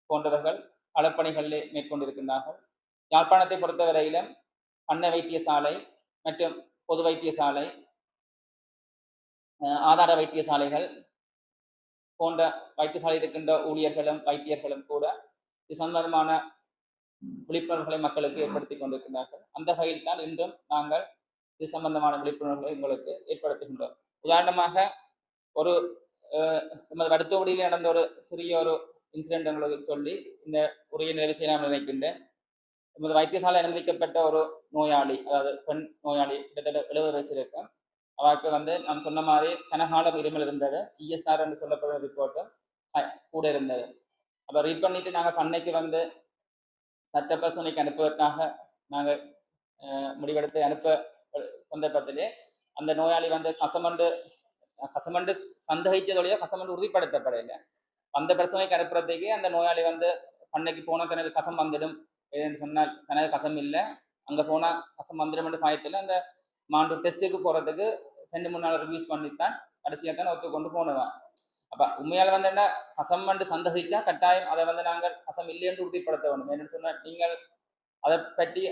போன்றவர்கள் களப்பணிகளில் மேற்கொண்டிருக்கின்றார்கள். யாழ்ப்பாணத்தை பொறுத்தவரையிலும் பண்ணை வைத்தியசாலை மற்றும் பொது வைத்தியசாலை, ஆதார வைத்தியசாலைகள் போன்ற வைத்தியசாலை இருக்கின்ற ஊழியர்களும் வைத்தியர்களும் கூட இது சம்பந்தமான விழிப்புணர்வுகளை மக்களுக்கு ஏற்படுத்தி கொண்டிருக்கிறார்கள். அந்த வகையில் தான் இன்றும் நாங்கள் இது சம்பந்தமான விழிப்புணர்வுகளை உங்களுக்கு ஏற்படுத்துகின்றோம். உதாரணமாக ஒரு நமது வடுத்தோடியில் நடந்த ஒரு சிறிய ஒரு இன்சிடென்ட் உங்களுக்கு சொல்லி இந்த உரையை நிறைவு செய்யலாம் நினைக்கின்றேன். நமது வைத்தியசாலை அனுமதிக்கப்பட்ட ஒரு நோயாளி, அதாவது பெண் நோயாளி, கிட்டத்தட்ட 70 வயசு இருக்கும். அவருக்கு வந்து நாம் சொன்ன மாதிரி கனகாலம் இருமல் இருந்தது. ESR என்று சொல்லப்படும் ரிப்போர்ட்டும் கூட இருந்தது. அப்போ ரீட் பண்ணிட்டு நாங்கள் பண்ணைக்கு வந்து சட்ட பரிசோதனைக்கு அனுப்புவதற்காக நாங்கள் முடிவெடுத்து அனுப்ப சந்தர்ப்பத்திலே அந்த நோயாளி வந்து கசமண்டு சந்தேகிச்சதோடைய கசமண்டு உறுதிப்படுத்தப்படலை. அந்த பிரச்சனைக்கு அனுப்புறதுக்கு அந்த நோயாளி வந்து பண்ணைக்கு போனால் தனக்கு கசம் வந்துடும் சொன்னால் தனக்கு கசம் இல்லை, அங்கே போனால் கசம் வந்துடும் என்று பயத்தில் அந்த மாண்டு டெஸ்ட்டுக்கு போகிறதுக்கு 2-3 நாள் ரிவ்யூஸ் பண்ணித்தான் கடைசியாக தான் ஒத்துக்கொண்டு போனவான். அப்போ உண்மையால் வந்து என்ன கசம் வந்து சந்தேகிச்சா கட்டாயம் அதை வந்து நாங்கள் கசம் இல்லை என்று உறுதிப்படுத்த வேண்டும். என்னென்னு சொன்னால் நீங்கள் அதை பற்றி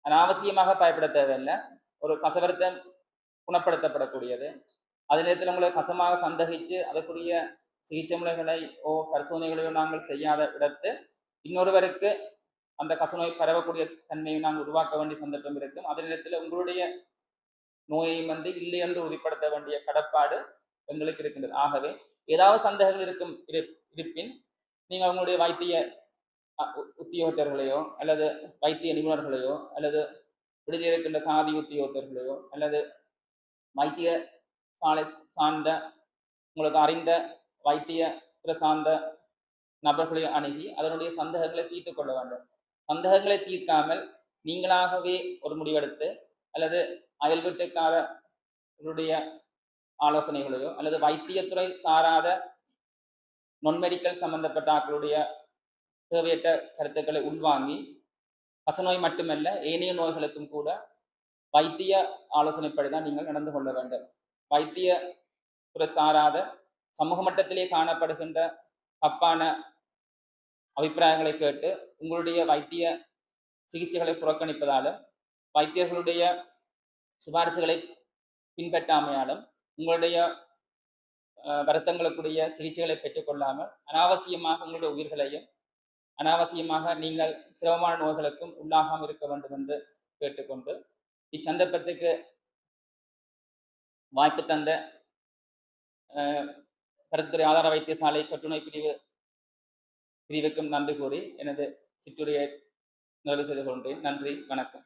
அனாவசியமாக பயப்பட தேவையில்லை. ஒரு கசவரத்தை குணப்படுத்தப்படக்கூடியது. அதே நேரத்தில் உங்களை கசமாக சந்தேகித்து அதற்குரிய சிகிச்சை முறைகளையோ பரிசோதனைகளையோ நாங்கள் செய்யாத இடத்து இன்னொருவருக்கு அந்த கசநோய் பரவக்கூடிய தன்மையை நாங்கள் உருவாக்க வேண்டிய சந்தர்ப்பம் இருக்கும். அதே நேரத்தில் உங்களுடைய நோயை வந்து இல்லை என்று உறுதிப்படுத்த வேண்டிய கடப்பாடு எங்களுக்கு இருக்கின்றது. ஆகவே ஏதாவது சந்தேகங்கள் இருப்பின் நீங்கள் உங்களுடைய வைத்திய உத்தியோகத்தர்களையோ அல்லது வைத்திய நிபுணர்களையோ அல்லது விடுதியில் இருக்கின்ற சாதி உத்தியோகத்தர்களையோ அல்லது வைத்திய சாலை சார்ந்த உங்களுக்கு அறிந்த வைத்திய சார்ந்த நபர்களை அணுகி அதனுடைய சந்தேகங்களை தீர்த்து கொள்ள வேண்டும். சந்தேகங்களை தீர்க்காமல் நீங்களாகவே ஒரு முடிவெடுத்து அல்லது அயல் வீட்டுக்காரருடைய ஆலோசனைகளையோ அல்லது வைத்தியத்துறை சாராத நொன்மெடிக்கல் சம்பந்தப்பட்ட ஆக்களுடைய தேவையற்ற கருத்துக்களை உள்வாங்கி கசநோய் மட்டுமல்ல ஏனைய நோய்களுக்கும் கூட வைத்திய ஆலோசனைப்படி தான் நீங்கள் நடந்து கொள்ள வேண்டும். வைத்திய துறை சாராத சமூக மட்டத்திலே காணப்படுகின்ற தப்பான அபிப்பிராயங்களை கேட்டு உங்களுடைய வைத்திய சிகிச்சைகளை புறக்கணிப்பதாலும் வைத்தியர்களுடைய சிபாரிசுகளை பின்பற்றாமையாலும் உங்களுடைய வருத்தங்களுக்குரிய சிகிச்சைகளை பெற்றுக்கொள்ளாமல் அனாவசியமாக உங்களுடைய உயிர்களையும் அனாவசியமாக நீங்கள் சிரமமான நோய்களுக்கும் உள்ளாகாமல் இருக்க வேண்டும் என்று கேட்டுக்கொண்டு இச்சந்தர்ப்பத்துக்கு வாய்ப்பு தந்த கருத்துறை ஆதார வைத்தியசாலை தொற்றுநோய் பிரிவுக்கும் நன்றி கூறி எனது சிற்றுரையை நிறைவு செய்து கொண்டேன். நன்றி, வணக்கம்.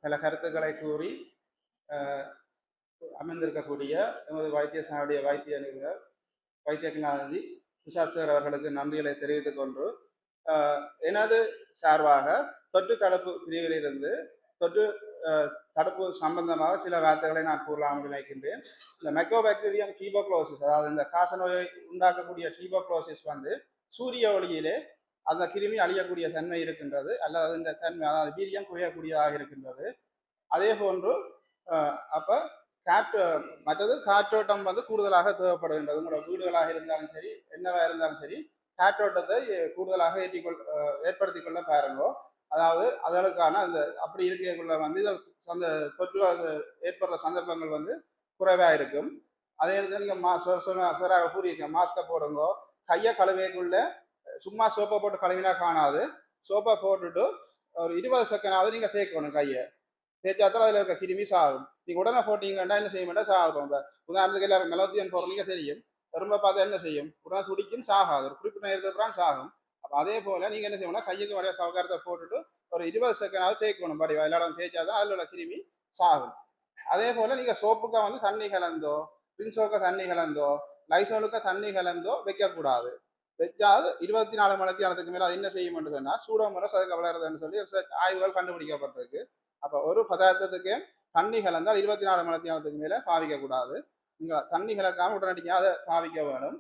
பல கருத்துக்களை கூறி அமர்ந்திருக்கக்கூடிய எமது வைத்தியசாலையுடைய வைத்திய நிபுணர் வைத்திய கலாநிதி துஷார் சார் அவர்களுக்கு நன்றிகளை தெரிவித்துக் கொண்டு எனது சார்பாக தொற்று தடுப்பு பிரிவிலிருந்து தொற்று தடுப்பு சம்பந்தமாக சில வார்த்தைகளை நான் கூறலாம் நினைக்கின்றேன். இந்த மைக்கோபாக்டீரியம் டியூபர்குலோசிஸ், அதாவது இந்த காசநோயை உண்டாக்கக்கூடிய டியூபர்குலோசிஸ் வந்து சூரிய ஒளியிலே அந்த கிருமி அழியக்கூடிய தன்மை இருக்கின்றது, அல்லது இந்த தன்மை அதாவது வீரியம் குறையக்கூடியதாக இருக்கின்றது. அதே போன்று அப்போ மற்றது காற்றோட்டம் வந்து கூடுதலாக தேவைப்படுகின்றது. உங்களோட வீடுகளாக இருந்தாலும் சரி என்னவா இருந்தாலும் சரி காற்றோட்டத்தை கூடுதலாக ஏற்படுத்தி கொள்ள பாருங்கோ. அதாவது அதற்கான அந்த அப்படி இருக்கக்குள்ள வந்து அந்த தொற்று ஏற்படுற சந்தர்ப்பங்கள் வந்து குறைவாக இருக்கும். அதே நேரத்தில் நீங்கள் சொராக கூறியிருக்கேன், மாஸ்கை போடுங்கோ. கையை கழுவைக்குள்ள சும்மா சோப்பை போட்டு கழுவினா காணாது. சோப்பை போட்டுட்டு ஒரு 20 செகண்டாவது நீங்கள் தேய்க்கணும். கையை தேய்ச்சாத்தான் அதில் இருக்க கிருமி சாகும். நீங்கள் உடனே போட்டீங்கன்னா என்ன செய்ய மாட்டா சாகும். உதாரணத்துக்கு எல்லாரும் மெலோத்தியன் போடுறீங்க தெரியும். எறும்பை பார்த்தா என்ன செய்யும்? உடனே துடிக்கும், சாகாது. ஒரு குறிப்பிட்ட நேரத்துக்கு அப்புறம் சாகும். அப்போ அதே போல நீங்க என்ன செய்யணும்னா கையுக்கு வடிவ சவகாரத்தை போட்டுட்டு ஒரு 20 செகண்டாவது தேய்க்கணும். படிவா எல்லா இடம் தேய்ச்சாதான் அதில் உள்ள கிருமி சாகும். அதே போல நீங்க சோப்புக்கா வந்து தண்ணி கலந்தோ, ரின்சோக்க தண்ணி கலந்தோ, லைசோலுக்க தண்ணி கலந்தோ வைக்கக்கூடாது. வச்சாது 24 மணி நேரத்துக்கு மேல அது என்ன செய்யும் என்று சொன்னா சூடோமோனாஸ் அதுக்கு வளருதுன்னு சொல்லி ஆய்வுகள் கண்டுபிடிக்கப்பட்டிருக்கு. அப்ப ஒரு பதார்த்தத்துக்கு தண்ணி கலந்தால் 24 மணி நேரத்துக்கு மேல பாவிக்க கூடாது. நீங்க தண்ணி கலக்காம உடனடியாக அதை பாவிக்க வேணும்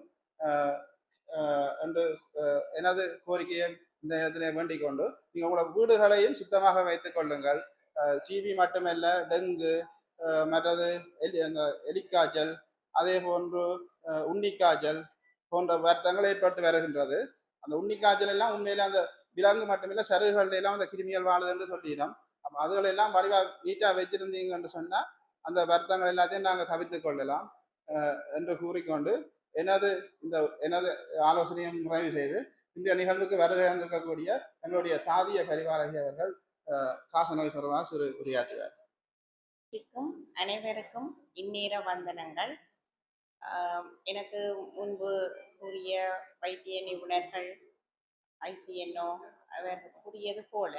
என்று எனது கோரிக்கையை இந்த நேரத்திலே வேண்டிக் கொண்டு நீங்க உங்களோட வீடுகளையும் சுத்தமாக வைத்துக் கொள்ளுங்கள். டிவி மட்டுமல்ல, டெங்கு மற்றது அந்த எலிக்காய்ச்சல், அதே போன்று உன்னிக்காய்ச்சல் போன்ற வருத்தங்கள் ஏற்பட்டு வருகின்றது. அந்த உன்னிக்காய்ச்சல் எல்லாம் உண்மையில அந்த விலங்கு மட்டுமில்ல சருகுகள் எல்லாம் அந்த கிருமிகள் வாழுது என்று சொல்லிடும். அப்ப அதுகளெல்லாம் வடிவா நீட்டா வச்சிருந்தீங்கன்னு சொன்னா அந்த வருத்தங்கள் எல்லாத்தையும் நாங்கள் தவிர்த்துக் கொள்ளலாம் என்று கூறிக்கொண்டு எனது ஆலோசனையை நிறைவு செய்து இந்த நிகழ்வுக்கு வருகை வந்திருக்கக்கூடிய எங்களுடைய சாதிய பரிவாரகி அவர்கள் காசநோய் தொடர்பாக சிறு உரையாற்றுவார். அனைவருக்கும் இந்நேர வந்தனங்கள். எனக்கு முன்பு கூறிய வைத்திய நிபுணர்கள் ஐசிஎன்ஓ அவர் கூறியது போல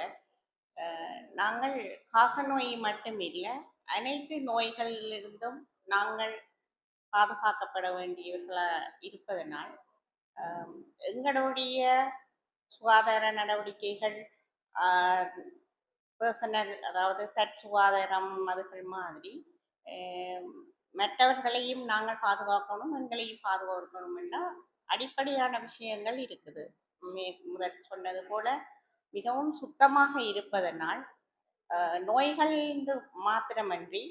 நாங்கள் காசநோய் மட்டுமில்லை அனைத்து நோய்களிலிருந்தும் நாங்கள் பாதுகாக்கப்பட வேண்டியவர்களாக இருப்பதனால் எங்களுடைய சுகாதார நடவடிக்கைகள் பர்சனல், அதாவது தற்சுகாதாரம் அதுகள் மாதிரி மற்றவர்களையும் நாங்கள் பாதுகாக்கணும், எங்களையும் பாதுகாக்கணும் என்ற அடிப்படையான விஷயங்கள் இருக்குது. முதல் சொன்னது போல மிகவும் சுத்தமாக இருப்பதனால் நோய்கள் மாத்திரமன்றி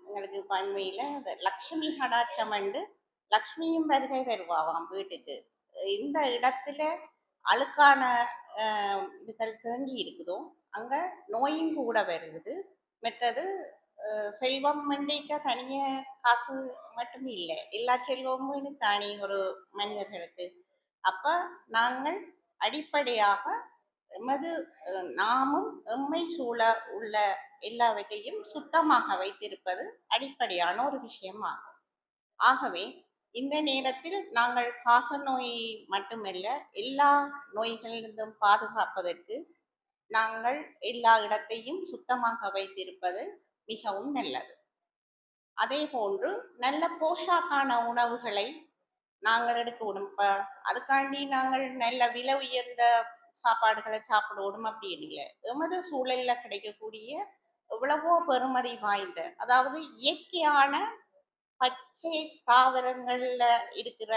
எங்களுக்கு பன்மையில லக்ஷ்மி கடாட்சம் என்று லக்ஷ்மியும் வருகை தருவாவாம் வீட்டுக்கு. இந்த இடத்துல அழுக்கான இதுகள் தேங்கி இருக்குதோ அங்க நோயும் கூட வருது. மற்றது செல்வம் மண்டிக்க தனிய காசு மட்டும் இல்லை, எல்லா செல்வமும் தானே ஒரு மனிதர்களுக்கு. அப்ப நாங்கள் அடிப்படையாக நாமும் எம்மை சூழ உள்ள எல்லாவற்றையும் சுத்தமாக வைத்திருப்பது அடிப்படையான ஒரு விஷயமாகும். ஆகவே இந்த நேரத்தில் நாங்கள் காசநோய் மட்டுமல்ல எல்லா நோய்களிலிருந்தும் பாதுகாப்பதற்கு நாங்கள் எல்லா இடத்தையும் சுத்தமாக வைத்திருப்பது மிகவும் நல்லது. அதே போன்று நல்ல போஷாக்கான உணவுகளை நாங்கள் எடுக்கணும். அதுக்காண்டி நாங்கள் நல்ல விலை உயர்ந்த சாப்பாடுகளை சாப்பிடணும் அப்படின்னு இல்லை. எமது சூழல்ல கிடைக்கக்கூடிய எவ்வளவோ பெறுமதி வாய்ந்த, அதாவது இயற்கையான பச்சை தாவரங்கள்ல இருக்கிற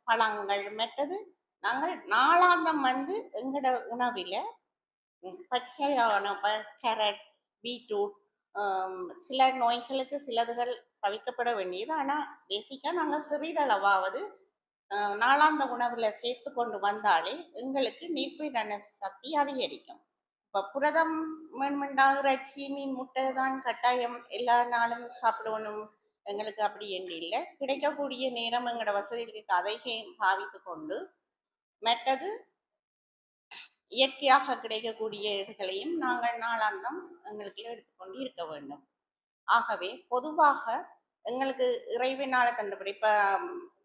பழங்கள், மற்றது நாங்கள் நாளாந்தம் எங்களோட உணவில பச்சையான கேரட், பீட்ரூட், சில நோய்களுக்கு சிலதுகள் தவிர்க்கப்பட வேண்டியது. ஆனால் பேசிக்காக நாங்கள் சிறிதளவாவது நாளாந்த உணவுல சேர்த்து கொண்டு வந்தாலே எங்களுக்கு நீர்ப்பீரண சக்தி அதிகரிக்கும். இப்போ புரதம் வேணுமென்றால் இறைச்சி, மீன், முட்டை தான் கட்டாயம் எல்லா நாளும் சாப்பிடணும் எங்களுக்கு அப்படி என்று இல்லை. கிடைக்கக்கூடிய நேரம் எங்களோட வசதிகளுக்கு அதையும் பாவித்து கொண்டு மற்றது இயற்கையாக கிடைக்கக்கூடிய இதுகளையும் நாங்கள் நாளாந்தம் எங்களுக்கு எடுத்துக்கொண்டு இருக்க வேண்டும். ஆகவே பொதுவாக எங்களுக்கு இறைவனால தந்தபடி இப்போ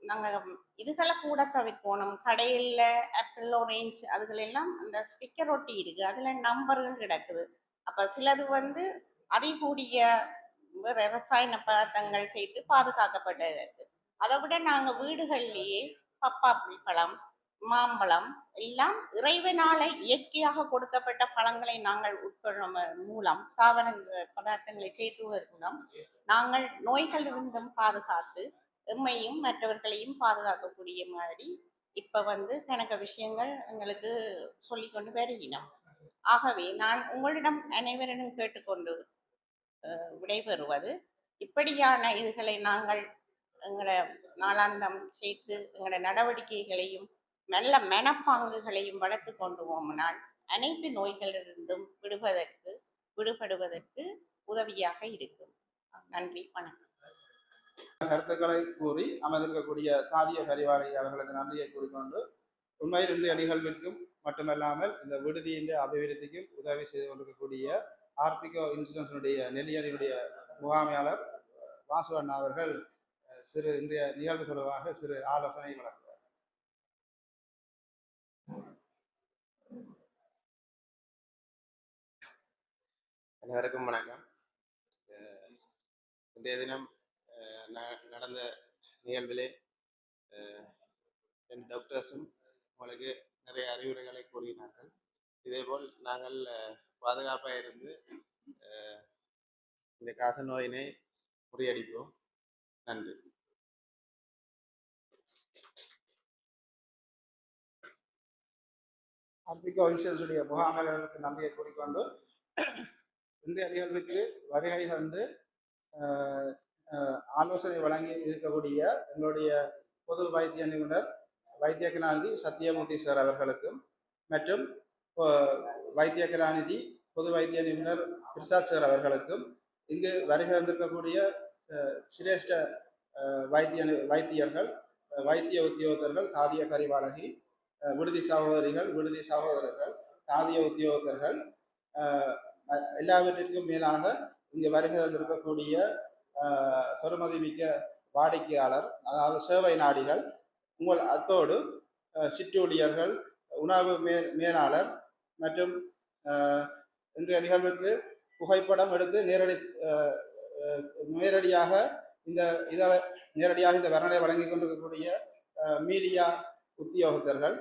நாங்கள் இதுகளை கூட தவிர்க்கணும். கடையில் ஆப்பிள், ஆரேஞ்ச் அதுகளெல்லாம் அந்த ஸ்டிக்கர் ஒட்டி இருக்கு, அதில் நம்பர்கள் கிடக்குது. அப்போ சிலது அதிகூடிய ரசாயன பதார்த்தங்கள் செய்து பாதுகாக்கப்பட்டது இருக்கு. அதை விட நாங்கள் வீடுகள்லேயே பப்பாளி பழம், மாம்பழம் எல்லாம் இறைவனால இயற்கையாக கொடுக்கப்பட்ட பழங்களை நாங்கள் உட்கொள்ளும் மூலம் தாவர பதார்த்தங்களை சேர்த்துவதன் மூலம் நாங்கள் நோய்களிலிருந்தும் பாதுகாத்து எம்மையும் மற்றவர்களையும் பாதுகாக்கக்கூடிய மாதிரி இப்ப கணக்க விஷயங்கள் எங்களுக்கு சொல்லிக்கொண்டு வருகிறோம். ஆகவே நான் உங்களிடம் அனைவரிடம் கேட்டுக்கொண்டு விடைபெறுவது, இப்படியான இதுகளை நாங்கள் எங்களோட நாளாந்தம் சேர்த்து எங்களோட நடவடிக்கைகளையும் நல்ல மனப்பாங்குகளையும் வளர்த்து கொண்டு போனால் அனைத்து நோய்களிலிருந்தும் விடுபடுவதற்கு உதவியாக இருக்கும். நன்றி, வணக்கம். கருத்துக்களை கூறி அமர்ந்திருக்கக்கூடிய சாதிய பரிவாரை அவர்களுக்கு நன்றியை கூறிக்கொண்டு உண்மையில் இன்றைய நிகழ்விற்கும் மட்டுமல்லாமல் இந்த விடுதியின் அபிவிருத்திக்கும் உதவி செய்து கொண்டிருக்கக்கூடிய ஆர்பிகோ இன்சூரன்ஸினுடைய நெல்லியனுடைய முகாமையாளர் வாசு அண்ணா அவர்கள் சிறு இன்றைய நிகழ்வு தொடர்பாக சிறு ஆலோசனை வழங்குவார். அனைவருக்கும் வணக்கம். இன்றைய தினம் நடந்த நிகழ்விலே என் டாக்டர்ஸும் உங்களுக்கு நிறைய அறிவுரைகளை கூறினார்கள். இதேபோல் நாங்கள் பாதுகாப்பாக இருந்து இந்த காச நோயினை முறியடிப்போம். நன்றி. ஆர்பிகோ இன்சூரன்ஸுடைய முகாமையாளர்களுக்கு நன்றியை கூறிக்கொண்டு இன்றைய நிகழ்வுக்கு வருகை தந்து ஆலோசனை வழங்கி இருக்கக்கூடிய எங்களுடைய பொது வைத்திய நிபுணர் வைத்திய கலாநிதி சத்தியமூர்த்தி சார் அவர்களுக்கும் மற்றும் வைத்திய கலாநிதி பொது வைத்திய நிபுணர் பிரசாத் சார் அவர்களுக்கும் இங்கு வருகை தந்திருக்கக்கூடிய சிரேஷ்ட வைத்தியர்கள் வைத்திய உத்தியோகத்தர்கள் தாதிய கரிவாளகி விடுதி சகோதரிகள் விடுதி சகோதரர்கள் தாதிய உத்தியோகத்தர்கள் எல்லாவற்றிற்கும் மேலாக இங்கு வருகை தந்திருக்கக்கூடிய பெருமதிமிக்க வாடிக்கையாளர் அதாவது சேவை நாடிகள் உங்கள் அத்தோடு சிற்றூழியர்கள் உணவு மேலாளர் மற்றும் இன்றைய நிகழ்வுக்கு புகைப்படம் எடுத்து நேரடியாக இந்த வர்ணனை வழங்கி கொண்டிருக்கக்கூடிய மீடியா உத்தியோகத்தர்கள்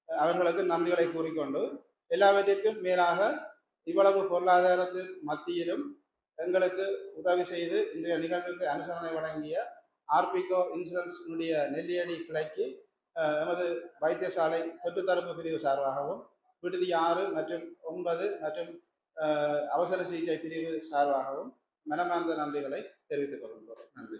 அவர்களுக்கு நன்றிகளை கூறிக்கொண்டு எல்லாவற்றிற்கும் மேலாக இவ்வளவு பொருளாதாரத்தின் மத்தியிலும் எங்களுக்கு உதவி செய்து இன்றைய நிகழ்வுக்கு அனுசரணை வழங்கிய ஆர்பிகோ இன்சூரன்ஸினுடைய நெல்லியடி கிளைக்கு எமது வைத்தியசாலை தொற்று தடுப்பு பிரிவு சார்பாகவும் விடுதி 6 மற்றும் 9 மற்றும் அவசர சிகிச்சை பிரிவு சார்பாகவும் மனமார்ந்த நன்றிகளை தெரிவித்துக் கொள்கின்றோம். நன்றி.